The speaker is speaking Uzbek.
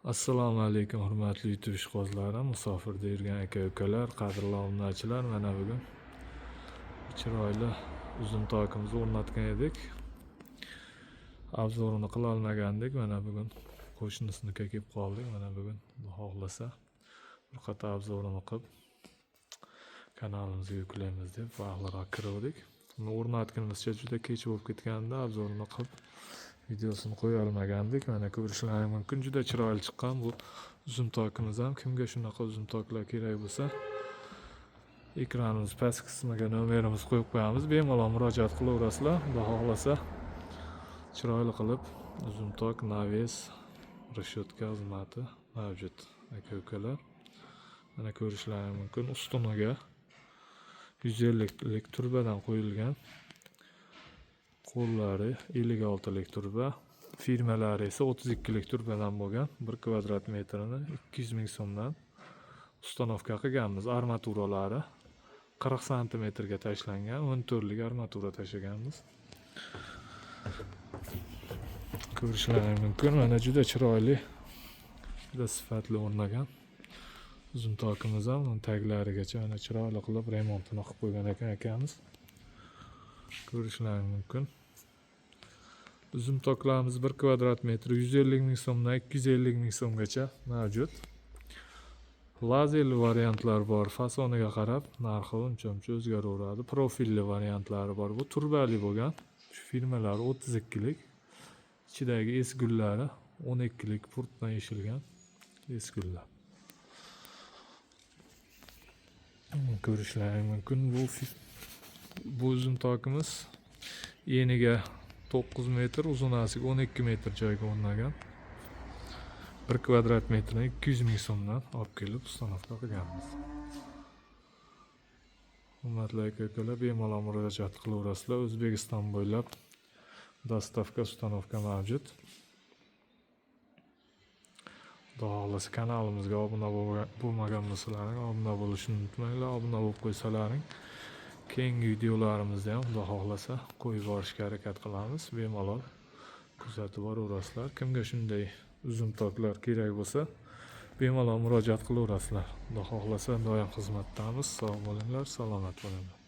Assalomu alaykum hurmatli YouTube ishqibozlari, musofirda yurgan aka-ukalar, qadrli obunachilar. Mana bugun chiroyli uzun tokimizni o'rnatgan edik. Obzorini qila olmagandik. Mana bugun qo'shnisinikiga kelib qoldik. Mana bugun xohlasa bir qator obzorini qilib kanalimizga yuklaymiz deb vaqtlarga kirdik. Uni o'rnatganimizcha juda kech bo'lib ketganda obzorini qilib videosini qo'ya olmagandik. Mana ko'rishlaringiz mumkin, juda chiroyli chiqqan bu uzun tokimiz ham. Kimga shunaqa uzun toklar kerak bo'lsa, ekranimiz pastki qismiga nomerimizni qo'yib qo'yamiz. Bemalol murojaat qilaverasizlar. Xudo xohlasa chiroyli qilib uzun tok, naves, reshetka xizmati mavjud aka-ukalar. Mana ko'rishlaringiz mumkin, ustuniga 150 lik turbadan qo'yilgan. Qo'llari 56 lik turba, firmalari esa 32 lik turbadan bo'lgan. 1 kvadrat metrini 200 ming so'mdan ustanovka qilganmiz. Armaturalari 40 sm ga tashlangan, 14 lik armatura tashlaganmiz. Ko'rishlaringiz mumkin, mana juda chiroyli, juda sifatli o'rnagan uzun tokimiz ham taglarigacha mana chiroyli qilib remontini qilib qo'ygan ekan akamiz. Ko'rishlaringiz mumkin. Uzun toklarimiz 1 kvadrat metri 150 ming so'mdan 250 ming so'mgacha mavjud. Lazerli variantlar bor, fasoniga qarab narxi uncha-muncha o'zgaraveradi. Profilli variantlari bor. Bu turbali bo'lgan. Shu firmalari 32 lik. Ichidagi esgullari 12 lik purtdan yeshilgan esgullar. Ko'rishlaringiz mumkin. Bu uzun tokimiz eniga 9 metr, uzunasiga 12 metr joyga o'rnagan. 1 kvadrat metrini 200 ming so'mdan olib kelib ustanovka qilganmiz. Hurmatli aka-ukalar, bemalol murojaat qilaverasizlar. O'zbekiston bo'ylab dostavka, ustanovka mavjud. Xudo xohlasa kanalimizga obuna bo'lmagan bo'lsalaring, obuna bo'lishni unutmanglar. Obuna bo'lib qo'ysalaring, keyingi videolarimizni ham Xudo xohlasa qo'yib borishga harakat qilamiz. Bemalol kuzatib boraverasizlar. Kimga shunday uzun toklar kerak bo'lsa, bemalol murojaat qilaverasizlar. Xudo xohlasa doim xizmatdamiz. Sog' bo'linglar, salomat bo'linglar.